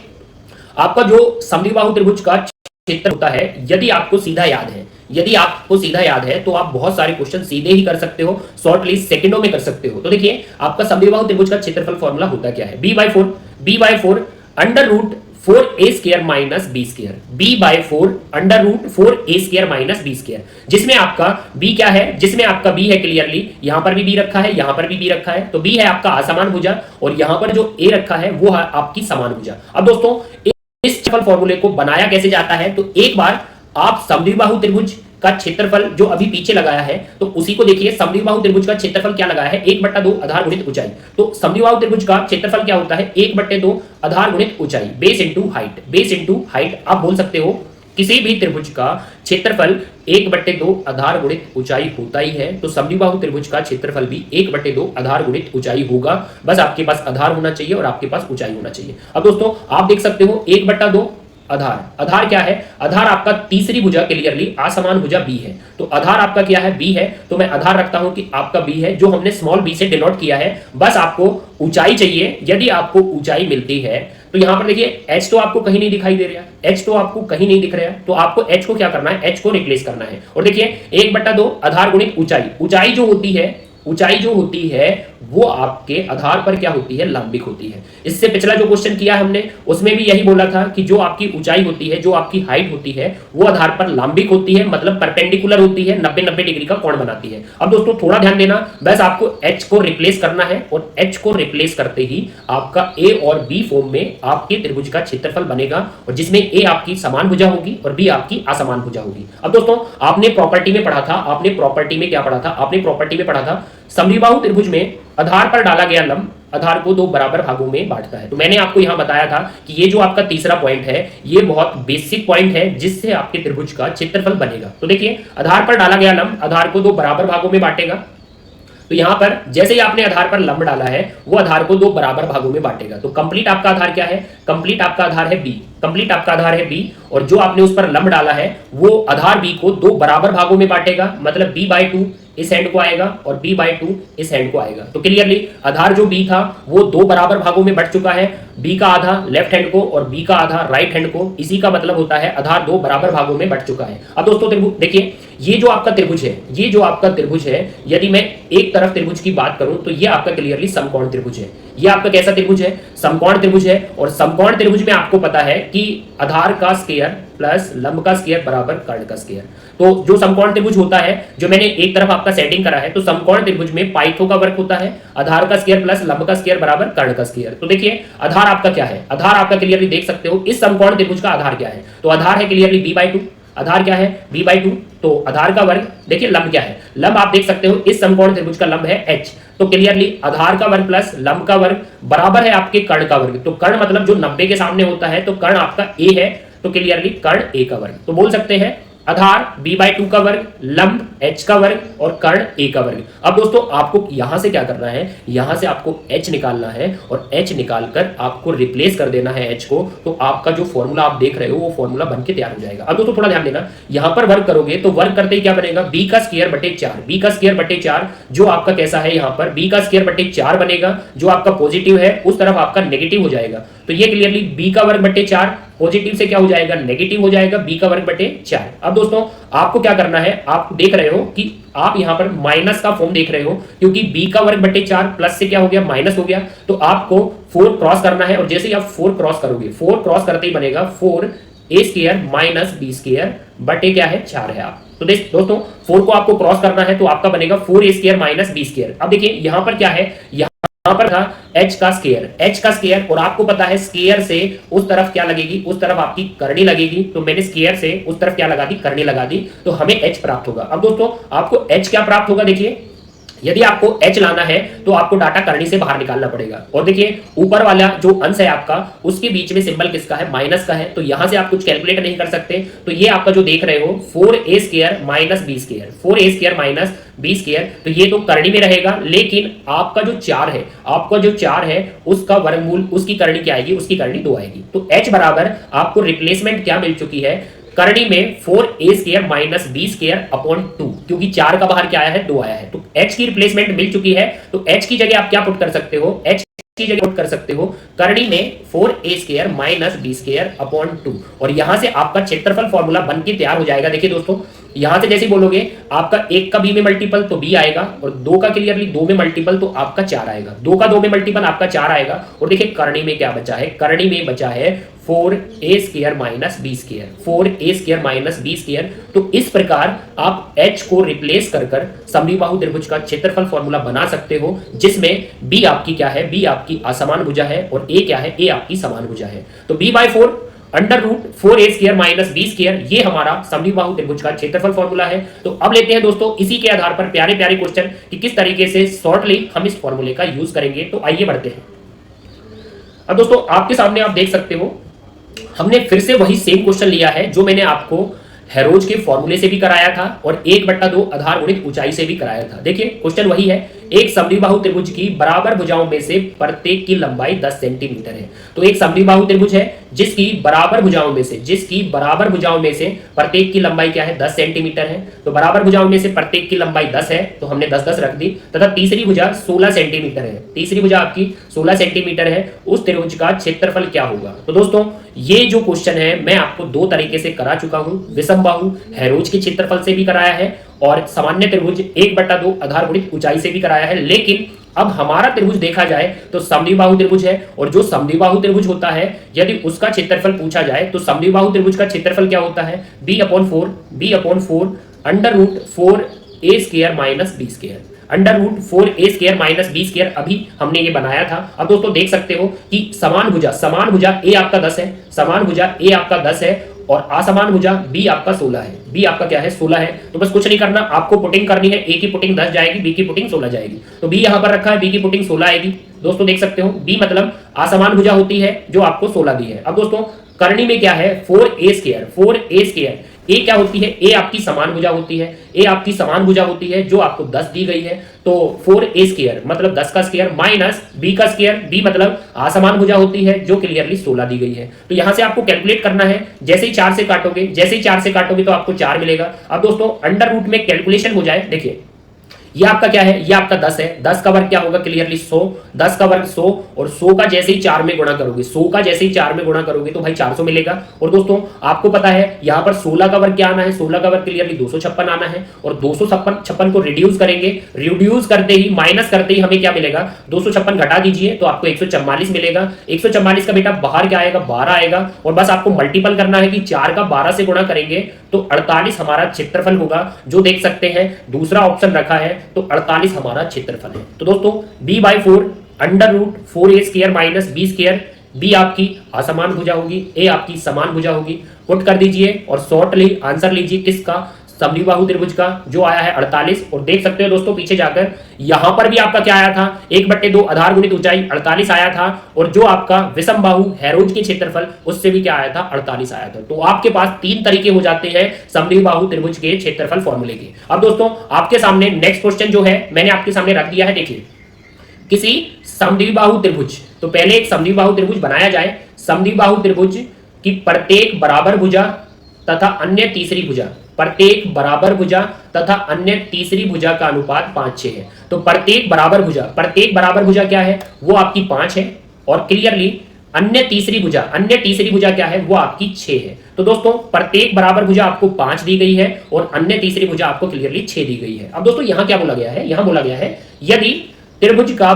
आपका जो समद्विबाहु त्रिभुज का क्षेत्र होता है, यदि आपको सीधा याद है तो आप बहुत सारे क्वेश्चन सीधे ही कर सकते हो, शॉर्टली सेकंडों में कर सकते हो। तो देखिए आपका समद्विबाहु त्रिभुज का क्षेत्रफल फॉर्मूला होता क्या है, b/4 under root 4a² minus b², b/4 under root 4a² minus b², जिसमें आपका b क्या है, जिसमें आपका b है क्लियरली, यहां पर भी b रखा है, यहां पर भी b रखा है। तो b है आपका असमान भुजा और यहां पर जो a रखा है वो है आपकी समान भुजा। अब दोस्तों इस क्षेत्रफल फॉर्मूले को बनाया कैसे जाता है, तो एक बार आप समद्विबाहु त्रिभुज का क्षेत्रफल जो अभी पीछे लगाया है तो उसी को देखिए। समद्विबाहु त्रिभुज का क्षेत्रफल क्या लगाया है, 1/2 आधार गुणित ऊंचाई। तो समद्विबाहु त्रिभुज का क्षेत्रफल क्या होता है, 1/2 आधार गुणित ऊंचाई, बेस इनटू हाइट। आप बोल सकते हो किसी भी त्रिभुज का क्षेत्रफल 1/2 आधार गुणित ऊंचाई होता ही है। तो समद्विबाहु त्रिभुज का क्षेत्रफल भी 1/2 आधार गुणित ऊंचाई होगा। बस आपके पास आधार होना चाहिए और आपके पास ऊंचाई होना चाहिए। अब दोस्तों आप देख सकते हो 1/2 आधार क्या है, आधार आपका तीसरी भुजा क्लियरली असमान भुजा बी है। तो आधार आपका क्या है, बी है। तो मैं आधार रखता हूं कि आपका बी है, जो हमने स्मॉल बी से डिनोट किया है। बस आपको ऊंचाई चाहिए। यदि आपको ऊंचाई मिलती है तो यहां पर देखिए h तो आपको कहीं नहीं दिखाई दे रहा, h तो आपको कहीं नहीं दिख रहा, तो आपको h को क्या करना है, h को रिप्लेस करना है। और देखिए 1/2 आधार गुणित ऊंचाई जो होती है वो आपके आधार पर क्या होती है, लंबिक होती है। इससे पिछला जो क्वेश्चन किया हमने उसमें भी यही बोला था कि जो आपकी ऊंचाई होती है, जो आपकी हाइट होती है, वो आधार पर लंबिक होती है, मतलब परपेंडिकुलर होती है, 90 डिग्री का कोण बनाती है। अब दोस्तों थोड़ा ध्यान देना, बस आपको h को रिप्लेस करना है और h को रिप्लेस करते ही आपका a और b फॉर्म में आपके त्रिभुज का क्षेत्रफल बनेगा, और जिसमें a आपकी समान भुजा होगी और b आपकी असमान भुजा होगी। अब दोस्तों आपने प्रॉपर्टी में पढ़ा था, समद्विबाहु त्रिभुज में आधार पर डाला गया लंब आधार को दो बराबर भागों में बांटता है। तो मैंने आपको यहां बताया था कि ये जो आपका तीसरा पॉइंट है ये बहुत बेसिक पॉइंट है, जिससे आपके त्रिभुज का क्षेत्रफल बनेगा। तो देखिए आधार पर डाला गया लंब आधार को दो बराबर भागों में बांटेगा। तो यहां पर जैसे ही आपने आधार पर लंब डाला है वो आधार को दो बराबर भागों में बांटेगा। तो कंप्लीट आपका आधार क्या है, कंप्लीट आपका आधार है बी, और जो आपने उस पर लंब डाला है वो आधार बी को दो बराबर भागों में बांटेगा, मतलब b/2 इस एंड को आएगा और b/2 इस एंड को आएगा। तो क्लियरली आधार जो b था वो दो बराबर भागों में बट चुका है, b का आधा लेफ्ट हैंड को और b का आधा राइट हैंड को। इसी का मतलब होता है आधार दो बराबर भागों में बट चुका है। अब दोस्तों देखिए ये जो आपका त्रिभुज है, यदि मैं एक तरफ त्रिभुज की बात करूं तो ये आपका क्लियरली समकोण त्रिभुज है। ये आपका कैसा त्रिभुज है, समकोण त्रिभुज है। और समकोण त्रिभुज में आपको पता है कि आधार का स्क्वायर प्लस लंब का स्क्वायर बराबर कर्ण का स्क्वायर। तो जो समकोण त्रिभुज होता है, जो मैंने एक तरफ आपका सेटिंग करा है, तो समकोण त्रिभुज में पाइथो का वर्ग होता है, आधार का स्क्वायर प्लस लंब का स्क्वायर बराबर कर्ण का स्क्वायर। तो देखिए आधार आपका क्या है, आधार आपका क्लियरली देख सकते हो इस समकोण त्रिभुज का आधार क्या है, तो आधार है क्लियरली b/2। आधार क्या है, b/2। तो आधार का वर्ग, देखिए लंब क्या है, लंब आप देख सकते हो इस समकोण त्रिभुज का लंब है h। तो क्लियरली आधार का वर्ग प्लस लंब का वर्ग बराबर है आपके कर्ण का वर्ग। तो कर्ण मतलब जो 90 के सामने होता है, तो कर्ण आपका a है, तो क्लियरली कर्ण a का वर्ग। तो बोल सकते हैं आधार b/2 का वर्ग, लंब h का वर्ग और कर्ण a का वर्ग। अब दोस्तों आपको यहां से क्या करना है, यहां से आपको h निकालना है और h निकालकर आपको रिप्लेस कर देना है h को। तो आपका जो फॉर्मूला आप देख रहे हो वो फॉर्मूला बनके तैयार हो जाएगा। अब दोस्तों थोड़ा ध्यान देना, यहां पर वर्ग करोगे तो वर्ग करते ही क्या बनेगा, b का स्क्वायर बटे 4, b का स्क्वायर बटे 4 जो आपका कैसा है, यहां पर b का स्क्वायर बटे 4 बनेगा, जो आपका पॉजिटिव है उस तरफ आपका नेगेटिव हो जाएगा। तो ये क्लियरली b का वर्ग बटे 4 पॉजिटिव से क्या हो जाएगा, नेगेटिव हो जाएगा, b का वर्ग बटे 4। अब दोस्तों आपको क्या करना है, आप देख रहे हो कि आप यहां पर माइनस का फॉर्म देख रहे हो, क्योंकि b का वर्ग बटे 4 प्लस से क्या हो गया, माइनस हो गया। तो आपको 4 क्रॉस करना है, और जैसे ही आप 4 क्रॉस करोगे, 4 क्रॉस करते ही बनेगा 4a² माइनस b² बटे क्या है, 4 है। आप तो दोस्तों 4 को आपको क्रॉस करना है, तो आपका बनेगा 4a² माइनस b²। अब देखिए यहां पर क्या है, यहां पर था h का स्क्वायर, और आपको पता है स्क्वायर से उस तरफ क्या लगेगी, उस तरफ आपकी करनी लगेगी। तो मैंने स्क्वायर से उस तरफ क्या लगा दी, करनी लगा दी, तो हमें h प्राप्त होगा। अब दोस्तों आपको h क्या प्राप्त होगा, देखिए यदि आपको h लाना है तो आपको डाटा करनी से बाहर निकालना पड़ेगा। और देखिए ऊपर वाला जो अंश है आपका, उसके बीच में सिंबल किसका है, माइनस का है, तो यहां से आप कुछ कैलकुलेट नहीं कर सकते। तो ये आपका जो देख रहे हो 4a² minus b², 4a² minus b², तो ये तो करनी में रहेगा, लेकिन आपका जो 4 है, आपका जो 4 है उसका वर्गमूल, उसकी करनी क्या आएगी, उसकी करनी 2 आएगी। तो h बराबर आपको रिप्लेसमेंट क्या मिल चुकी है, करनी में 4a² माइनस b² अपॉन 2, क्योंकि 4 का बाहर क्या आया है, 2 आया है। तो h की रिप्लेसमेंट मिल चुकी है, तो h की जगह आप क्या पुट कर सकते हो, h की जगह पुट कर सकते हो करनी में 4a² माइनस b² अपॉन 2, और यहां से आपका क्षेत्रफल फॉर्मूला बन के तैयार हो जाएगा। देखिए दोस्तों यहां से जैसे बोलोगे आपका 1 का b में मल्टीपल तो b आएगा, और 2 का क्लियरली 2 में मल्टीपल तो आपका 4 आएगा, 2 का 2 में मल्टीपल आपका 4 आएगा। और देखिए करनी में क्या बचा है, करनी में बचा है 4a² minus b², 4a² minus b²। तो इस प्रकार आप h को रिप्लेस कर समद्विबाहु त्रिभुज का क्षेत्रफल फॉर्मूला बना सकते हो, जिसमें b आपकी क्या है, b आपकी असमान भुजा है, और a क्या है, a आपकी समान भुजा है। तो b/4 under root 4a² minus b², ये हमारा समद्विबाहु त्रिभुज का क्षेत्रफल फॉर्मूला है। तो अब लेते हैं दोस्तों इसी के आधार पर प्यारे प्यारे क्वेश्चन कि किस तरीके से शॉर्टली हम इस फॉर्मूले का यूज करेंगे। तो आइए बढ़ते हैं। अब दोस्तों आपके सामने आप देख सकते हो, हमने फिर से वही सेम क्वेश्चन लिया है जो मैंने आपको हेरोज के फॉर्मूले से भी कराया था और 1/2 आधार गुणित ऊंचाई से भी कराया था। देखिए क्वेश्चन वही है, एक समद्विबाहु त्रिभुज की बराबर भुजाओं में से प्रत्येक की लंबाई 10 सेंटीमीटर है। तो एक समद्विबाहु त्रिभुज है जिसकी बराबर भुजाओं में से प्रत्येक की लंबाई क्या है, 10 सेंटीमीटर है। तो बराबर भुजाओं में से प्रत्येक की लंबाई 10 है, तो हमने 10-10 रख दी, तथा तीसरी भुजा 16 सेंटीमीटर है, तीसरी भुजा आपकी 16 सेंटीमीटर है, उस त्रिभुज का क्षेत्रफल क्या होगा। तो दोस्तों ये जो क्वेश्चन है मैं आपको 2 तरीके से करा चुका हूं, विषमबाहु हेरोज के क्षेत्रफल से भी कराया है और सामान्य त्रिभुज 1/2 आधार गुणित ऊंचाई से भी कराया है। लेकिन अब हमारा त्रिभुज देखा जाए तो समद्विबाहु त्रिभुज है, और जो समद्विबाहु त्रिभुज होता है यदि उसका क्षेत्रफल पूछा जाए तो समद्विबाहु त्रिभुज का क्षेत्रफल क्या होता है, b/4 under root 4a² minus b², under root 4a² minus b²। अभी हमने ये बनाया था। अब दोस्तों देख सकते हो कि समान भुजा a आपका 10 है, समान भुजा a आपका 10 है, और असमान भुजा b आपका 16 है, b आपका क्या है, 16 है। तो बस कुछ नहीं करना, आपको पुटिंग करनी है, a की पुटिंग 10 जाएगी, b की पुटिंग 16 जाएगी। तो b यहां पर रखा है, b की पुटिंग 16 आएगी। दोस्तों देख सकते हो b मतलब असमान भुजा होती है जो आपको 16 दी है। अब दोस्तों करनी में क्या है, 4a², ए क्या होती है, ए आपकी समान भुजा होती है, ए आपकी समान भुजा होती है जो आपको 10 दी गई है। तो 4a² मतलब 10 का स्क्वायर माइनस b का स्क्वायर, b मतलब असमान भुजा होती है जो क्लियरली 16 दी गई है। तो यहां से आपको कैलकुलेट करना है, जैसे ही 4 से काटोगे तो आपको 4 मिलेगा। अब दोस्तों अंडर रूट में कैलकुलेशन हो जाए, देखिए ये आपका क्या है, ये आपका 10 है, 10 का वर्ग क्या होगा, क्लियरली 100, 10 का वर्ग 100, और 100 का जैसे ही 4 में गुणा करोगे, 100 का जैसे ही 4 में गुणा करोगे तो भाई 400 मिलेगा। और दोस्तों आपको पता है यहाँ पर 16 का वर्ग क्या आना है, 16 का वर्ग क्लियरली 256 आना है, और 256 को रिड्यूस करेंगे, रिड्यूस करते ही माइनस करते ही हमें क्या मिलेगा, 256 घटा दीजिए तो आपको 144 मिलेगा। 144 का बेटा बाहर क्या आएगा, 12 आएगा, और बस आपको मल्टीपल करना है कि 4 का 12 से गुणा करेंगे तो 48 हमारा क्षेत्रफल होगा, जो देख सकते हैं दूसरा ऑप्शन रखा है, तो 48 हमारा क्षेत्रफल है। तो दोस्तों b/4 under root 4a² minus b², b आपकी असमान भुजा होगी, a आपकी समान भुजा होगी। पुट कर दीजिए और शॉर्टली आंसर लीजिए किसका, समद्विबाहु त्रिभुज का, जो आया है 48। और देख सकते हो दोस्तों पीछे जाकर यहां पर भी आपका क्या आया था, 1/2 आधार गुणित ऊंचाई 48 आया था, और जो आपका विषमबाहु हेरोज के क्षेत्रफल उससे भी क्या आया था, 48 आया था। तो आपके पास 3 तरीके हो जाते हैं समद्विबाहु त्रिभुज के क्षेत्रफल फॉर्मूले के। अब दोस्तों आपके सामने नेक्स्ट क्वेश्चन जो है मैंने आपके सामने रख दिया है, देखिए किसी समद्विबाहु त्रिभुज, तो पहले एक समद्विबाहु त्रिभुज बनाया जाए, समद्विबाहु त्रिभुज की प्रत्येक बराबर भुजा तथा अन्य तीसरी भुजा, प्रत्येक बराबर भुजा तथा अन्य तीसरी भुजा का अनुपात 5:6 है। तो प्रत्येक बराबर भुजा क्या है, वो आपकी 5 है, और क्लियरली अन्य तीसरी भुजा क्या है, वो आपकी 6 है। तो दोस्तों प्रत्येक बराबर भुजा आपको 5 दी गई है और अन्य तीसरी भुजा आपको क्लियरली 6 दी गई है। अब दोस्तों यहां क्या बोला गया है, यहां बोला गया है यदि त्रिभुज का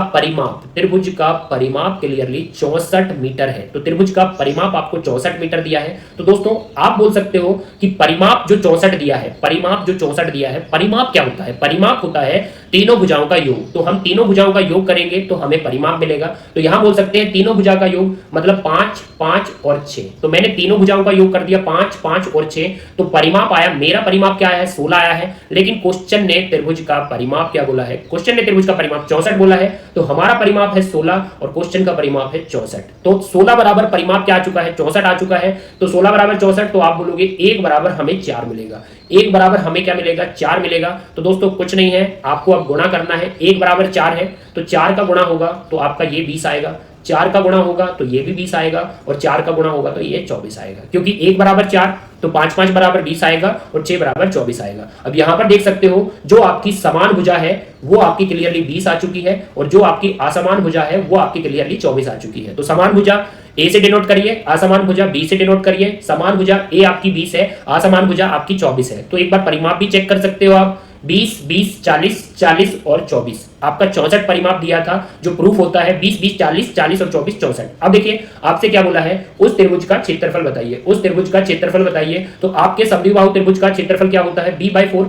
परिमाप क्लियरली 64 मीटर है, तो त्रिभुज का परिमाप आपको 64 मीटर दिया है। तो दोस्तों आप बोल सकते हो कि परिमाप जो 64 दिया है, परिमाप क्या होता है, परिमाप होता है तीनों भुजाओं का योग। तो हम तीनों भुजाओं का योग करेंगे तो हमें परिमाप मिलेगा। तो यहां बोल सकते हैं तीनों भुजा का योग मतलब 5, 5 और 6। तो मैंने तीनों भुजाओं का योग कर दिया 5, 5 और 6, तो परिमाप आया, मेरा परिमाप क्या आया, 16 आया है। लेकिन क्वेश्चन ने त्रिभुज का परिमाप क्या बोला है, क्वेश्चन ने त्रिभुज का परिमाप 64 बोला है, तो हमारा परिमाप है 16 और क्वेश्चन का परिमाप है 64। तो 16 बराबर परिमाप क्या आ चुका है, 64 आ चुका है। तो 16 बराबर 64, तो आप बोलोगे 1 बराबर हमें 4 मिलेगा। 1 बराबर हमें क्या मिलेगा, 4 मिलेगा। तो दोस्तों कुछ नहीं है, आपको अब गुणा करना है। 1 बराबर 4 है तो 4 का गुणा होगा तो आपका ये 20 आएगा, 4 का गुणा होगा तो ये भी 20 आएगा और 4 का गुणा होगा तो ये 24 आएगा। क्योंकि 1 बराबर 4 तो 5, 5 बराबर 20 आएगा और 6 बराबर 24 आएगा। अब यहां पर देख सकते हो जो आपकी समान भुजा है वो आपकी क्लियरली 20 आ चुकी है और जो आपकी असमान भुजा है वो आपकी क्लियरली 24 आ चुकी है। तो समान भुजा ए से डिनोट करिए, असमान भुजा बी से डिनोट करिए। समान भुजा ए आपकी 20 है, असमान भुजा आपकी 24 है। तो एक बार परिमाप भी चेक कर सकते हो आप, 20, 20, 40, 40 और 24, आपका 64 परिमाप दिया था। जो प्रूफ होता है 20, 20, 40, 40 और 24, 64। अब देखिए आपसे क्या बोला है, उस त्रिभुज का क्षेत्रफल बताइए, उस त्रिभुज का क्षेत्रफल बताइए। तो आपके समद्विबाहु त्रिभुज का क्षेत्रफल क्या होता है, b/4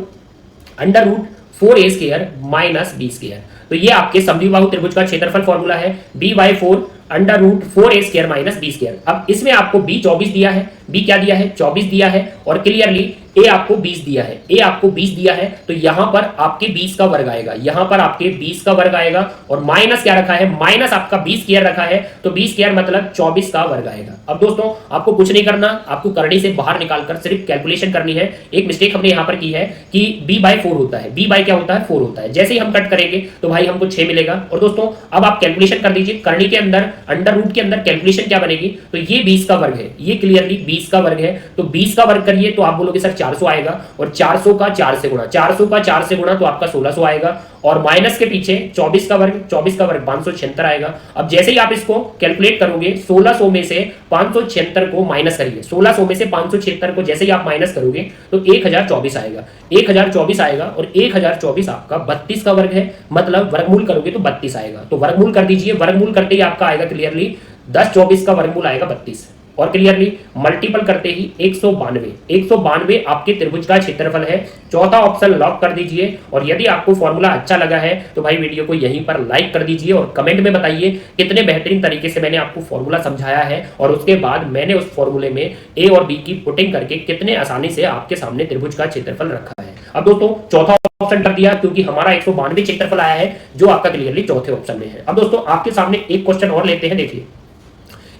under root 4a square minus b square. तो ये आपके समद्विबाहु त्रिभुज का क्षेत्रफल फॉर्मूला है, b/4 under root 4a square minus b square. अब इसमें आपको b 24 दिया है, b क्या दिया है, 24 दिया है और क्लियरली a आपको 20 दिया है, a आपको 20 दिया है। तो यहां पर आपके 20 का वर्ग आएगा, यहां पर आपके 20 का वर्ग आएगा और माइनस क्या रखा है, माइनस आपका 20 स्क्वायर रखा है। तो 20 स्क्वायर मतलब 24 का वर्ग आएगा। अब दोस्तों आपको कुछ नहीं करना, आपको करनी से बाहर निकालकर सिर्फ कैलकुलेशन करनी है। एक मिस्टेक हमने यहां पर की है कि b/4 होता है, b बाय क्या होता है, 4 होता है। जैसे ही हम कट करेंगे तो भाई हमको 6 मिलेगा। और दोस्तों अब आप कैलकुलेशन कर दीजिए, करनी के अंदर अंडर रूट के अंदर कैलकुलेशन क्या बनेगी, तो ये 20 का वर्ग है, ये क्लियरली 20 का वर्ग है। तो 20 का वर्ग करिए तो आप बोलोगे सर 400 आएगा और 400 का 4 से गुणा, 400 का 4 से गुणा तो आपका 1600 आएगा और माइनस के पीछे 24 का वर्ग, 24 का वर्ग 576 आएगा। अब जैसे ही आप इसको कैलकुलेट करोगे 1600 में से 576 को माइनस करिए, 1600 में से 576 को जैसे ही आप माइनस करोगे तो 1024 आएगा, 1024 आएगा और 1024 आपका 32 का वर्ग है, मतलब वर्गमूल करोगे तो 32 आएगा। तो वर्गमूल कर दीजिए, वर्गमूल करते ही आपका आएगा क्लियरली 10, 24 का वर्गमूल आएगा 32 और क्लियरली मल्टीपल करते ही 192 आपके त्रिभुज का क्षेत्रफल है। चौथा ऑप्शन लॉक कर दीजिए। और यदि आपको फॉर्मूला अच्छा लगा है तो भाई वीडियो को यहीं पर लाइक कर दीजिए और कमेंट में बताइए कितने बेहतरीन तरीके से मैंने आपको फॉर्मूला समझाया है और उसके बाद मैंने उस फॉर्मूले में ए और बी की पुटिंग करके कितने आसानी से आपके सामने त्रिभुज का क्षेत्रफल रखा है। अब दोस्तों चौथा ऑप्शन कर दिया क्योंकि हमारा 192 क्षेत्रफल आया है जो आपका क्लियरली चौथे ऑप्शन में है। अब दोस्तों आपके सामने एक क्वेश्चन और लेते हैं, देखिए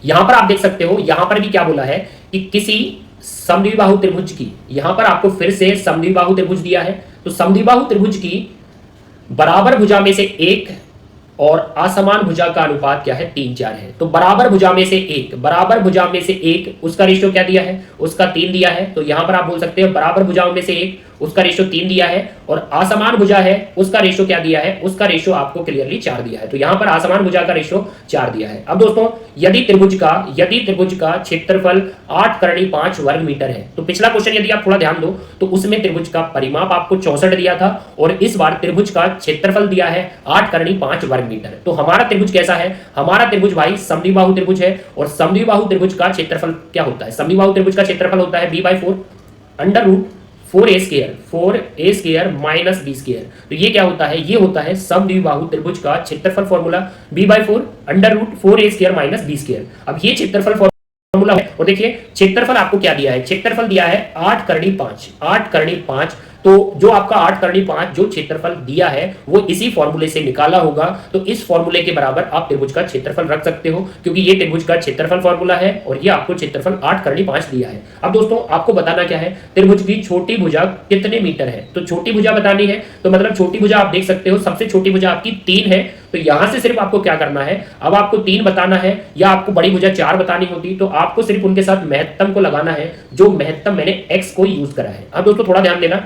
यहां पर आप देख सकते हो, यहां पर भी क्या बोला है कि किसी समद्विबाहु त्रिभुज की, यहां पर आपको फिर से समद्विबाहु त्रिभुज दिया है। तो समद्विबाहु त्रिभुज की बराबर भुजा में से एक और असमान भुजा का अनुपात क्या है, 3, 4 है। तो बराबर भुजा में से एक उसका रेशियो क्या दिया है, उसका 3 दिया है। तो यहां पर आप बोल सकते हो बराबर भुजाओं में से एक उसका रेशियो 3 दिया है और असमान भुजा है उसका रेशियो क्या दिया है, उसका रेशियो आपको क्लियरली 4 दिया है। तो यहां पर असमान भुजा का रेशियो 4 दिया है। अब दोस्तों यदि त्रिभुज का क्षेत्रफल 8 करणी 5 वर्ग मीटर है, तो पिछला क्वेश्चन यदि आप थोड़ा ध्यान दो तो उसमें त्रिभुज का परिमाप आपको 64 दिया था और इस बार त्रिभुज का क्षेत्रफल दिया है 8 करणी 5 वर्ग मीटर। तो हमारा त्रिभुज कैसा है, हमारा त्रिभुज भाई समद्विबाहु त्रिभुज है और समद्विबाहु त्रिभुज का क्षेत्रफल क्या होता है, समद्विबाहु त्रिभुज का क्षेत्रफल होता है b/4 under root 4a square minus b square. तो ये क्या होता है, ये होता है समद्विबाहु त्रिभुज का क्षेत्रफल formula b/4 under root 4a square minus b square. अब ये क्षेत्रफल फॉर्मूला है और देखिए क्षेत्रफल आपको क्या दिया है, क्षेत्रफल दिया है 8 करणी 5। तो जो आपका 8 करणी 5 जो क्षेत्रफल दिया है वो इसी फॉर्मूले से निकाला होगा। तो इस फॉर्मूले के बराबर आप त्रिभुज का क्षेत्रफल रख सकते हो क्योंकि ये त्रिभुज का क्षेत्रफल फॉर्मूला है और ये आपको क्षेत्रफल 8 करणी 5 दिया है। अब दोस्तों आपको बताना क्या है, त्रिभुज की छोटी भुजा कितने मीटर है, तो छोटी भुजा बतानी है। तो मतलब छोटी भुजा आप देख सकते हो सबसे छोटी भुजा आपकी 3 है। तो यहां से सिर्फ आपको क्या करना है, अब आपको 3 बताना है या आपको बड़ी भुजा 4 बतानी होती तो आपको सिर्फ उनके साथ महत्तम को लगाना है, जो महत्तम मैंने x को यूज करा है। अब दोस्तों थोड़ा ध्यान देना,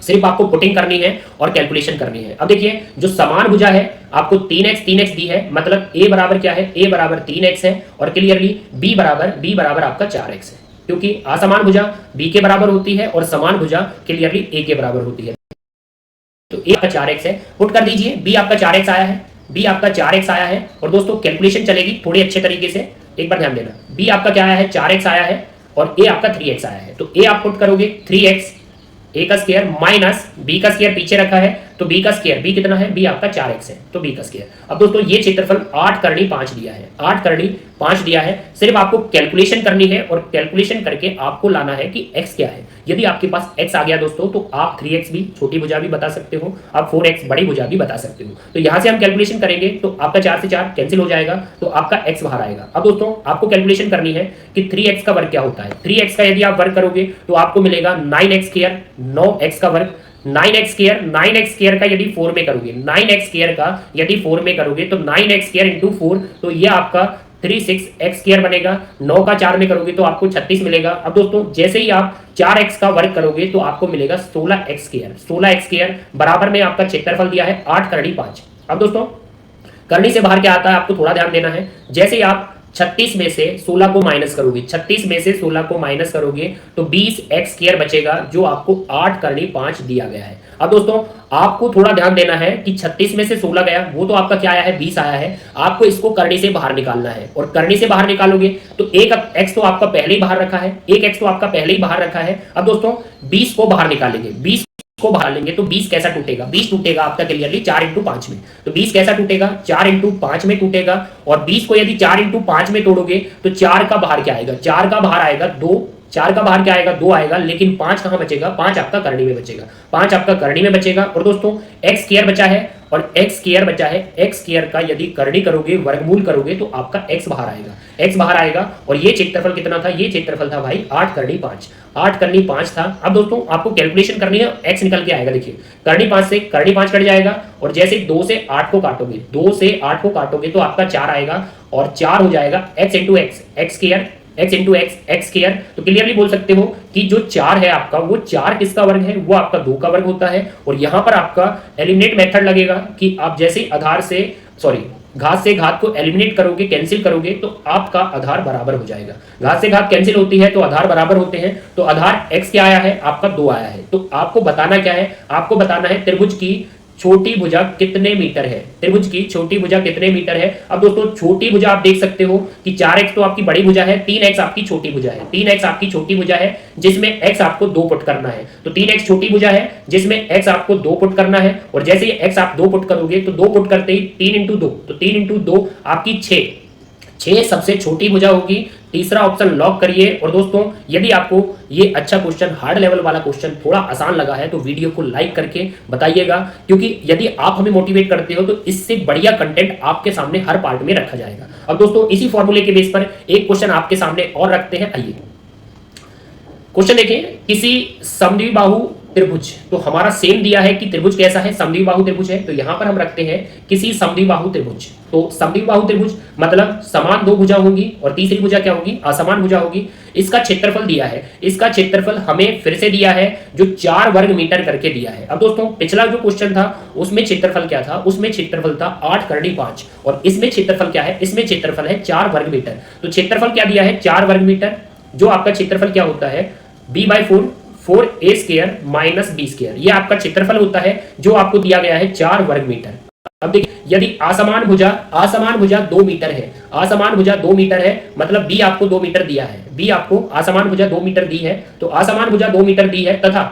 सिर्फ आपको पुटिंग करनी है और कैलकुलेशन करनी है। अब देखिए जो समान भुजा है आपको 3x दी है, मतलब a बराबर क्या है, a बराबर 3x है और क्लियरली b बराबर आपका 4x है, क्योंकि असमान भुजा b के बराबर होती है और समान भुजा क्लियरली a के बराबर होती है। तो a आपका 4x है, पुट कर दीजिए, b आपका 4x आया है, b आपका 4x आया है और दोस्तों कैलकुलेशन चलेगी थोड़ी अच्छे तरीके से, एक बार ध्यान देना। b आपका क्या आया है, 4x आया है और a आपका 3x आया है, तो a आप पुट करोगे 3x a का स्क्वायर माइनस b का स्क्वायर पीछे रखा है तो b का स्क्वायर, b कितना है, b आपका 4x है तो b का स्क्वायर। अब दोस्तों ये क्षेत्रफल 8 करनी 5 दिया है, 8 करनी 5 दिया है, सिर्फ आपको कैलकुलेशन करनी है और कैलकुलेशन करके आपको लाना है कि x क्या है। यदि आपके पास x आ गया दोस्तों तो आप 3x भी छोटी भुजा भी बता सकते हो, आप 4x बड़ी भुजा भी बता सकते हो। तो यहां से हम कैलकुलेशन करेंगे तो आपका 4 से 4 कैंसिल हो जाएगा तो आपका x बाहर आएगा। अब दोस्तों आपको कैलकुलेशन करनी है कि 3x का वर्ग क्या होता है। 3x का यदि आप वर्ग करोगे तो आपको मिलेगा 9x स्क्वायर, 9x का वर्ग 9x स्क्वायर का यदि 4 में करोगे, 9x स्क्वायर का यदि 4 में करोगे तो 9x स्क्वायर इंटू 4 तो ये आपका 36x स्क्वायर बनेगा। 9 का 4 में करोगे तो आपको 36 मिलेगा। अब दोस्तों जैसे ही आप 4x का वर्ग करोगे तो आपको मिलेगा 16x स्क्वायर। 16x स्क्वायर बराबर में आपका क्षेत्रफल दिया है 8 करनी 5। अब दोस्तों करनी से बाहर क्या आता है आपको थोड़ा ध्यान देना है। जैसे ही आप 36 में से 16 को माइनस करोगे, 36 में से 16 को माइनस करोगे तो 20x स्क्वायर बचेगा जो आपको 8 करनी 5 दिया गया है। अब दोस्तों आपको थोड़ा ध्यान देना है कि 36 में से 16 गया वो तो आपका क्या आया है, 20 आया है, आपको इसको करनी से बाहर निकालना है और करनी से बाहर निकालोगे तो एक x तो आपका पहले ही बाहर रखा है, एक x तो आपका पहले ही बाहर रखा है। अब दोस्तों 20 को बाहर निकालेंगे, 20 को बाहर लेंगे तो 20 कैसा टूटेगा, 20 टूटेगा आपका क्लियरली 4 इंटू 5 में। तो 20 कैसा टूटेगा, 4 इंटू 5 में टूटेगा और 20 को यदि 4 इंटू 5 में तोड़ोगे तो 4 का बाहर क्या आएगा, 4 का बाहर आएगा 2, 4 का बाहर क्या आएगा 2 आएगा, लेकिन 5 कहां बचेगा, 5 आपका करनी में बचेगा, 5 आपका करनी में बचेगा। और दोस्तों x स्क्वायर बचा है और x स्क्वायर बचा है, x स्क्वायर का यदि करनी करोगे वर्गमूल करोगे तो आपका x बाहर आएगा, x बाहर आएगा। और ये क्षेत्रफल कितना था, ये क्षेत्रफल था भाई 8 करनी 5, 8 करनी 5 था। अब दोस्तों आपको कैलकुलेशन करनी है, x निकल के आएगा, देखिए करनी 5 से करनी 5 कट जाएगा और जैसे 2 से 8 को काटोगे, 2 से 8 को काटोगे तो आपका 4 आएगा और 4 हो जाएगा x into x, x square, x into x, x square. तो क्लियरली बोल सकते हो कि जो 4 है आपका वो 4 किसका वर्ग है, वो आपका 2 का वर्ग होता है। और यहां पर आपका एलिमिनेट मेथड लगेगा कि आप जैसे आधार से घात से घात को एलिमिनेट करोगे, कैंसिल करोगे तो आपका आधार बराबर हो जाएगा। घात से घात कैंसिल होती है तो आधार बराबर होते हैं। तो आधार x क्या आया है, आपका 2 आया है। तो आपको बताना क्या है, आपको बताना है त्रिभुज की छोटी भुजा कितने मीटर है, त्रिभुज की छोटी भुजा कितने मीटर है। अब दोस्तों छोटी भुजा आप देख सकते हो कि 4x तो आपकी बड़ी भुजा है, 3x आपकी छोटी भुजा है, 3x आपकी छोटी भुजा है जिसमें x आपको 2 पुट करना है। तो 3x छोटी भुजा है जिसमें x आपको 2 पुट करना है और जैसे ही x आप 2 पुट करोगे तो 2 पुट करते ही 3 इंटू 2, तो 3 इंटू 2 आपकी 6 सबसे छोटी भुजा होगी। तीसरा ऑप्शन लॉक करिए। और दोस्तों यदि आपको ये अच्छा क्वेश्चन, हार्ड लेवल वाला क्वेश्चन थोड़ा आसान लगा है तो वीडियो को लाइक करके बताइएगा, क्योंकि यदि आप हमें मोटिवेट करते हो तो इससे बढ़िया कंटेंट आपके सामने हर पार्ट में रखा जाएगा। अब दोस्तों इसी फॉर्मूले के बेस पर एक क्वेश्चन आपके सामने और रखते हैं। आइए क्वेश्चन देखिए, किसी समद्विबाहु त्रिभुज, तो हमारा सेम दिया है कि त्रिभुज कैसा है, समद्विबाहु त्रिभुज है। तो यहां पर हम रखते हैं किसी समद्विबाहु त्रिभुज। तो समद्विबाहु त्रिभुज मतलब समान 2 भुजा होंगी और तीसरी भुजा क्या होगी, असमान भुजा होगी। इसका क्षेत्रफल दिया है, इसका क्षेत्रफल हमें फिर से दिया है जो 4 वर्ग मीटर करके दिया है। अब दोस्तों पिछला जो क्वेश्चन था उसमें क्षेत्रफल क्या था, उसमें क्षेत्रफल था 8 करनी 5 और इसमें क्षेत्रफल क्या है, इसमें क्षेत्रफल है 4 वर्ग मीटर। तो क्षेत्रफल क्या दिया है, 4 वर्ग मीटर, जो आपका क्षेत्रफल क्या होता है b/4, 4a square minus b square, ये आपका क्षेत्रफल होता है जो आपको दिया गया है 4 वर्ग मीटर। अब देखिए यदि असमान भुजा 2 मीटर है, असमान भुजा 2 मीटर है मतलब b आपको 2 मीटर दिया है, b आपको असमान भुजा 2 मीटर दी है, तो असमान भुजा 2 मीटर दी है तथा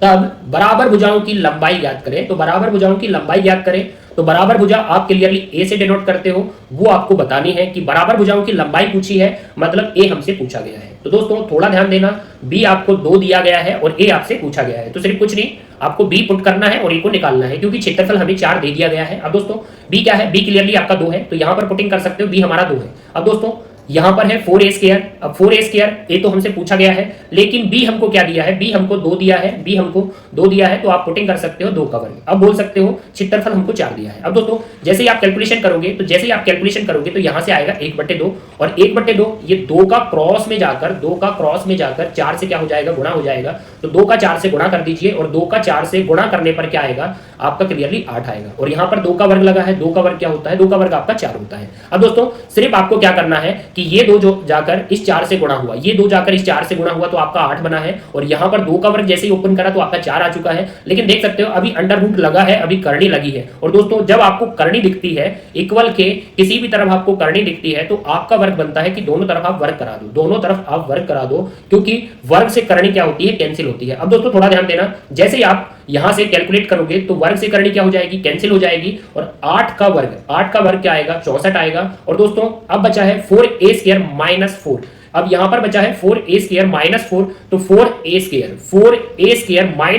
तब बराबर भुजाओं की लंबाई ज्ञात करें। तो बराबर भुजाओं की लंबाई ज्ञात करें तो बराबर भुजा आप क्लियरली a से डिनोट करते हो, वो आपको बतानी है कि बराबर भुजाओं की लंबाई पूछी है मतलब a हमसे पूछा गया है। तो दोस्तों थोड़ा ध्यान देना, b आपको 2 दिया गया है और a आपसे पूछा गया है, तो सिर्फ कुछ नहीं, आपको b पुट करना है और a को निकालना है क्योंकि क्षेत्रफल हमें 4 दे दिया गया है। अब दोस्तों b क्या है, b क्लियरली आपका 2 है, तो यहां पर पुटिंग कर सकते हो, b हमारा 2 है। अब दोस्तों यहां पर है 4a²। अब 4a² ए तो हमसे पूछा गया है, लेकिन बी हमको क्या दिया है, बी हमको 2 दिया है, बी हमको 2 दिया है, तो आप पुटिंग कर सकते हो 2 का वर्ग। अब बोल सकते हो क्षेत्रफल हमको 4 दिया है। अब दोस्तों जैसे ही आप कैलकुलेशन करोगे, तो जैसे ही आप कैलकुलेशन करोगे तो यहां से आएगा 1/2, और 1/2 ये 2 का क्रॉस में जाकर 4 से क्या हो जाएगा, गुणा हो जाएगा। तो 2 का 4 से गुणा कर दीजिए, और 2 का 4 से गुणा करने पर क्या आएगा, आपका क्लियरली 8 आएगा। और यहां पर 2 का वर्ग लगा है, 2 का वर्ग क्या होता है, 2 का वर्ग आपका 4 होता है। अब दोस्तों सिर्फ आपको क्या करना है कि ये 2 जो जाकर इस 4 से गुणा हुआ, ये 2 जाकर इस 4 से गुणा हुआ, तो आपका 8 बना है। और यहां पर 2 का वर्ग जैसे ही ओपन करा तो आपका 4 आ चुका है। लेकिन देख सकते हो अभी अंडर रूट लगा है, अभी करनी लगी है। और दोस्तों जब आपको करनी दिखती है, इक्वल के किसी भी तरफ आपको करनी दिखती है, तो आपका वर्ग बनता है कि दोनों तरफ आप वर्ग करा दो, दोनों तरफ आप वर्ग करा दो, क्योंकि वर्ग से करनी क्या होती है, कैंसिल होती है। अब दोस्तों थोड़ा ध्यान देना, जैसे ही आप यहां से कैलकुलेट करोगे तो वर्ग से करनी क्या हो जाएगी, कैंसिल हो जाएगी। और 8 का वर्ग क्या आएगा, 64 आएगा। और दोस्तों अब बचा है 4a² - 4। अब यहां पर बचा है 4a² - 4, तो 4a² -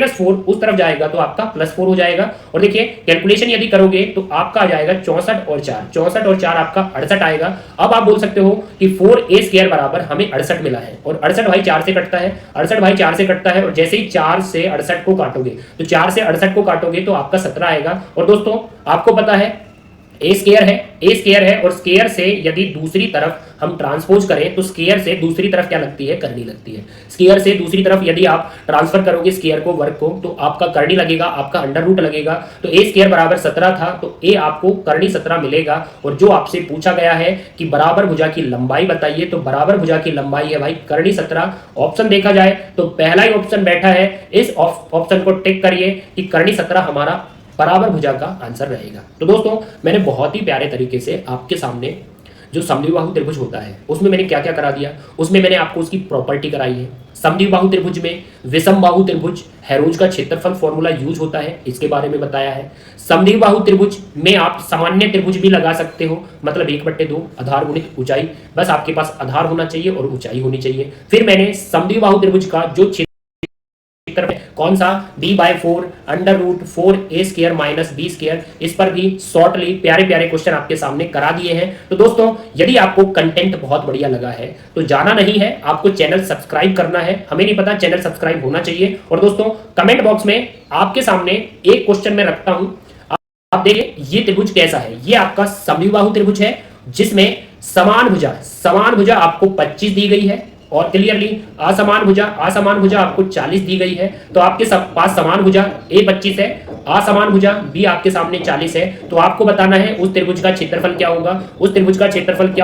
4 उस तरफ जाएगा तो आपका +4 हो जाएगा। और देखिए कैलकुलेशन यदि करोगे तो आपका आ जाएगा 64 और 4, 64 और 4 आपका 68 आएगा। अब आप बोल सकते हो कि 4a² बराबर हमें 68 मिला है, और 68 भाई 4 से कटता है, 68 भाई 4 से कटता है। और जैसे ही 4 से 68 को काटोगे, तो 4 से 68 को काटोगे तो आपका 17 आएगा। और दोस्तों आपको पता है a² है, और स्क्वायर से यदि दूसरी तरफ हम ट्रांसपोज करें तो स्क्वायर से दूसरी तरफ क्या लगती है, करनी लगती है। स्क्वायर से दूसरी तरफ यदि आप ट्रांसफर करोगे स्क्वायर को, वर्ग को, तो आपका करनी लगेगा, आपका अंडर रूट लगेगा। तो a² बराबर 17 था, तो a आपको करनी 17 मिलेगा। और जो आपसे पूछा गया है कि बराबर भुजा की लंबाई बताइए, तो बराबर भुजा की लंबाई है भाई करनी 17। ऑप्शन देखा जाए तो पहला ही ऑप्शन बैठा है, इस ऑप्शन को टिक करिए कि करनी 17 हमारा बराबर भुजा का आंसर रहेगा। तो दोस्तों मैंने बहुत ही प्यारे तरीके से आपके सामने जो समद्विबाहु त्रिभुज होता है उसमें मैंने क्या क्या करा दिया, उसमें मैंने आपको उसकी प्रॉपर्टी कराई है। समद्विबाहु त्रिभुज में विषम बाहु त्रिभुज हेरोज का क्षेत्रफल फॉर्मूला यूज होता है, इसके बारे में बताया है। समद्विबाहु त्रिभुज में आप सामान्य त्रिभुज भी लगा सकते हो, मतलब 1/2 आधार गुणित ऊंचाई, बस आपके पास आधार होना चाहिए और ऊंचाई होनी चाहिए। फिर मैंने समद्विबाहु त्रिभुज का जो कौन सा, b/4 √ 4a² - b², इस पर भी शॉर्टली प्यारे प्यारे क्वेश्चन आपके सामने करा दिए हैं। तो दोस्तों यदि आपको कंटेंट बहुत बढ़िया लगा है तो जाना नहीं है, आपको चैनल सब्सक्राइब करना है। हमें नहीं पता, चैनल सब्सक्राइब होना चाहिए। और दोस्तों कमेंट बॉक्स में आपके सामने एक क्वेश्चन मैं रखता हूं, आप देखिए ये त्रिभुज कैसा है। ये आपका समद्विबाहु त्रिभुज है जिसमें समान भुजा आपको 25 दी गई है, और क्लियरली असमान भुजा आपको 40 दी गई है। तो आपके पास समान भुजा A 25 है, असमान भुजा B आपके सामने 40 है। तो आपको बताना है उस त्रिभुज का क्षेत्रफल क्या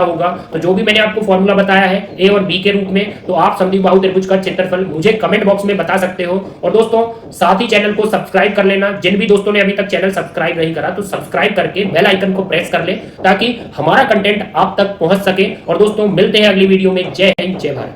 होगा, तो जो भी मैंने आपको फॉर्मूला बताया है A और B के रूप में, तो आप समद्विबाहु त्रिभुज का क्षेत्रफल मुझे कमेंट बॉक्स में बता सकते हो। और दोस्तों साथ ही चैनल को सब्सक्राइब कर लेना, जिन भी दोस्तों ने अभी तक चैनल सब्सक्राइब नहीं करा तो सब्सक्राइब करके बेल आइकन को प्रेस कर ले, ताकि हमारा कंटेंट आप तक पहुंच सके। और दोस्तों मिलते हैं अगली वीडियो में। जय हिंद, जय भारत।